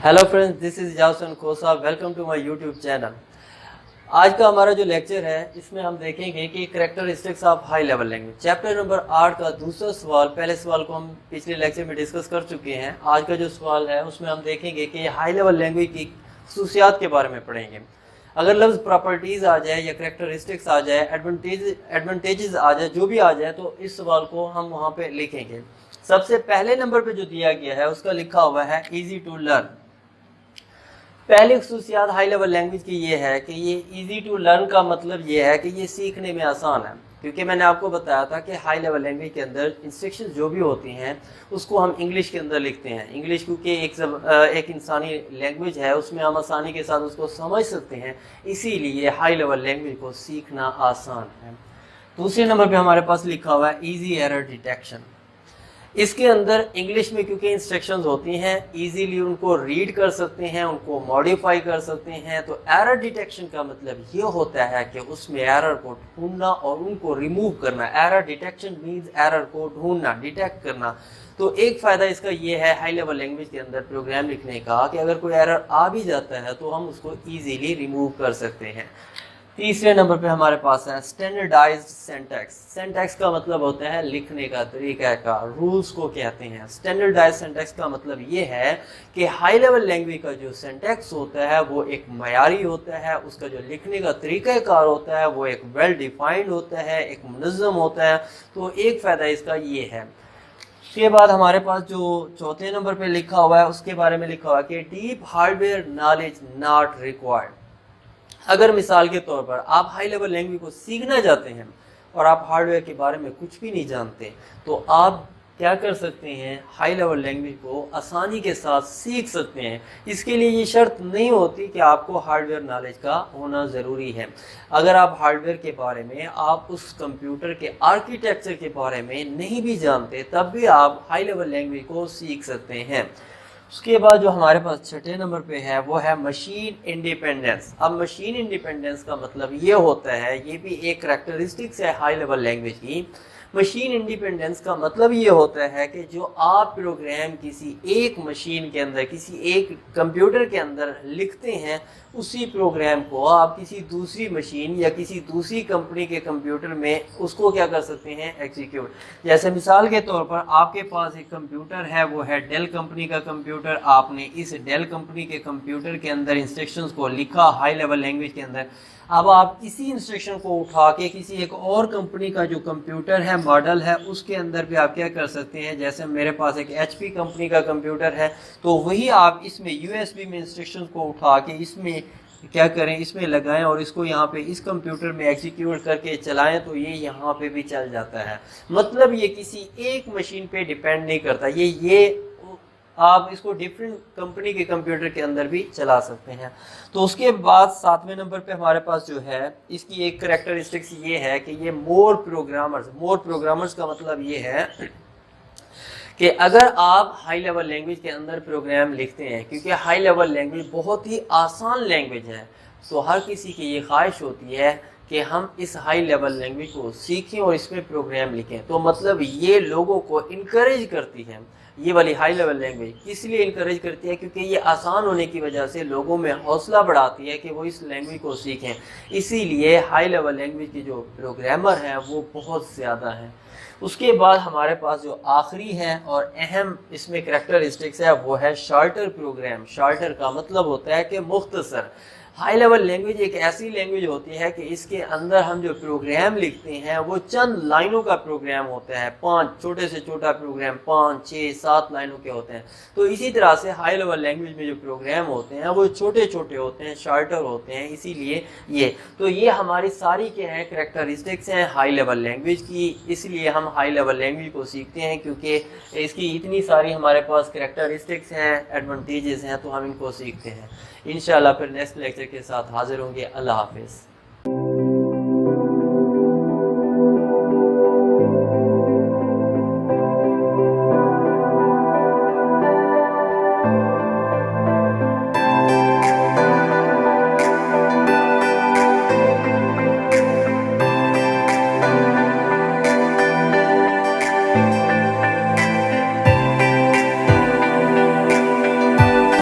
Hello friends, this is Jason Khosa. Welcome to my YouTube channel. आज का हमारा जो लेक्चर है इसमें हम देखेंगे कि characteristics of high level language, chapter number 8 का दूसरा सवाल। पहले सवाल को हम पिछले लेक्चर में डिस्कस कर चुके हैं। आज का जो सवाल है उसमें हम देखेंगे कि हाई लेवल लैंग्वेज की खसूसियात के बारे में पढ़ेंगे। अगर लफ्ज़ प्रॉपर्टीज़ आ जाए या कैरेक्टरिस्टिक्स आ जाए, एडवांटेजेस आ जाए, जो भी आ जाए, तो इस सवाल को हम वहाँ पे लिखेंगे। सबसे पहले नंबर पे जो दिया गया है उसका लिखा हुआ है ईजी टू लर्न। पहली खसूसियात हाई लेवल लैंग्वेज की ये है कि ये इजी टू लर्न का मतलब ये है कि ये सीखने में आसान है, क्योंकि मैंने आपको बताया था कि हाई लेवल लैंग्वेज के अंदर इंस्ट्रक्शन जो भी होती हैं उसको हम इंग्लिश के अंदर लिखते हैं। इंग्लिश क्योंकि एक इंसानी लैंग्वेज है, उसमें हम आसानी के साथ उसको समझ सकते हैं, इसीलिए हाई लेवल लैंग्वेज को सीखना आसान है। दूसरे नंबर पर हमारे पास लिखा हुआ है ईजी एरर डिटेक्शन। इसके अंदर इंग्लिश में क्योंकि इंस्ट्रक्शंस होती हैं, इजीली उनको रीड कर सकते हैं, उनको मॉडिफाई कर सकते हैं। तो एरर डिटेक्शन का मतलब ये होता है कि उसमें एरर को ढूंढना और उनको रिमूव करना। एरर डिटेक्शन मींस एरर को ढूंढना, डिटेक्ट करना। तो एक फ़ायदा इसका ये है हाई लेवल लैंग्वेज के अंदर प्रोग्राम लिखने का कि अगर कोई एरर आ भी जाता है तो हम उसको ईजीली रिमूव कर सकते हैं। तीसरे नंबर पे हमारे पास है स्टैंडर्डाइज्ड सिंटैक्स। सिंटैक्स का मतलब होता है लिखने का तरीका का, रूल्स को कहते हैं। स्टैंडर्डाइज्ड सिंटैक्स का मतलब ये है कि हाई लेवल लैंग्वेज का जो सिंटैक्स होता है वो एक मयारी होता है, उसका जो लिखने का तरीका कार होता है वो एक वेल डिफाइंड होता है, एक मुनज़्ज़म होता है। तो एक फ़ायदा इसका ये है। उसके बाद हमारे पास जो चौथे नंबर पे लिखा हुआ है उसके बारे में लिखा हुआ है कि deep hardware knowledge not required. अगर मिसाल के तौर पर आप हाई लेवल लैंग्वेज को सीखना चाहते हैं और आप हार्डवेयर के बारे में कुछ भी नहीं जानते, तो आप क्या कर सकते हैं, हाई लेवल लैंग्वेज को आसानी के साथ सीख सकते हैं। इसके लिए ये शर्त नहीं होती कि आपको हार्डवेयर नॉलेज का होना ज़रूरी है। अगर आप हार्डवेयर के बारे में, आप उस कंप्यूटर के आर्किटेक्चर के बारे में नहीं भी जानते, तब भी आप हाई लेवल लैंग्वेज को सीख सकते हैं। उसके बाद जो हमारे पास छठे नंबर पे है वो है मशीन इंडिपेंडेंस। अब मशीन इंडिपेंडेंस का मतलब ये होता है, ये भी एक करैक्टरिस्टिक्स है हाई लेवल लैंग्वेज की। मशीन इंडिपेंडेंस का मतलब ये होता है कि जो आप प्रोग्राम किसी एक मशीन के अंदर, किसी एक कंप्यूटर के अंदर लिखते हैं, उसी प्रोग्राम को आप किसी दूसरी मशीन या किसी दूसरी कंपनी के कंप्यूटर में उसको क्या कर सकते हैं, एग्जीक्यूट। जैसे मिसाल के तौर पर आपके पास एक कंप्यूटर है, वो है डेल कंपनी का कंप्यूटर। आपने इस डेल कंपनी के कंप्यूटर के अंदर इंस्ट्रक्शंस को लिखा हाई लेवल लैंग्वेज के अंदर। अब आप इसी इंस्ट्रक्शन को उठा के किसी एक और कंपनी का जो कंप्यूटर है, मॉडल है, उसके अंदर भी आप क्या कर सकते हैं। जैसे मेरे पास एक HP कंपनी का कंप्यूटर है, तो वही आप इसमें USB में इंस्ट्रक्शन को उठा के इसमें क्या करें, इसमें लगाएं और इसको यहाँ पे इस कंप्यूटर में एग्जीक्यूट करके चलाएं, तो ये यहाँ पे भी चल जाता है। मतलब ये किसी एक मशीन पे डिपेंड नहीं करता, ये आप इसको डिफरेंट कंपनी के कंप्यूटर के अंदर भी चला सकते हैं। तो उसके बाद सातवें नंबर पे हमारे पास जो है, इसकी एक करैक्टरिस्टिक्स ये है कि ये मोर प्रोग्रामर्स का मतलब ये है कि अगर आप हाई लेवल लैंग्वेज के अंदर प्रोग्राम लिखते हैं, क्योंकि हाई लेवल लैंग्वेज बहुत ही आसान लैंग्वेज है, तो हर किसी की ये ख्वाहिश होती है कि हम इस हाई लेवल लैंग्वेज को सीखें और इसमें प्रोग्राम लिखें। तो मतलब ये लोगों को इनकरेज करती है। ये वाली हाई लेवल लैंग्वेज इसलिए इनकरेज करती है क्योंकि ये आसान होने की वजह से लोगों में हौसला बढ़ाती है कि वो इस लैंग्वेज को सीखें। इसीलिए हाई लेवल लैंग्वेज के जो प्रोग्रामर हैं वो बहुत ज़्यादा हैं। उसके बाद हमारे पास जो आखिरी है और अहम इसमें करैक्टरिस्टिक्स है वो है शॉर्टर प्रोग्राम। शॉर्टर का मतलब होता है कि मुख्तसर। हाई लेवल लैंग्वेज एक ऐसी लैंग्वेज होती है कि इसके अंदर हम जो प्रोग्राम लिखते हैं वो चंद लाइनों का प्रोग्राम होता है। 5 छोटे से छोटा प्रोग्राम 5, 6, 7 लाइनों के होते हैं। तो इसी तरह से हाई लेवल लैंग्वेज में जो प्रोग्राम होते हैं वो छोटे छोटे होते हैं, शॉर्टर होते हैं। इसीलिए ये हमारी सारी क्या है, करैक्टरिस्टिक्स हैं हाई लेवल लैंग्वेज की। इसलिए हम हाई लेवल लैंग्वेज को सीखते हैं क्योंकि इसकी इतनी सारी हमारे पास करैक्टरिस्टिक्स हैं, एडवांटेजेस हैं, तो हम इनको सीखते हैं। इंशाल्लाह फिर नेक्स्ट लेक्चर के साथ हाजिर होंगे। अल्लाह हाफिज़।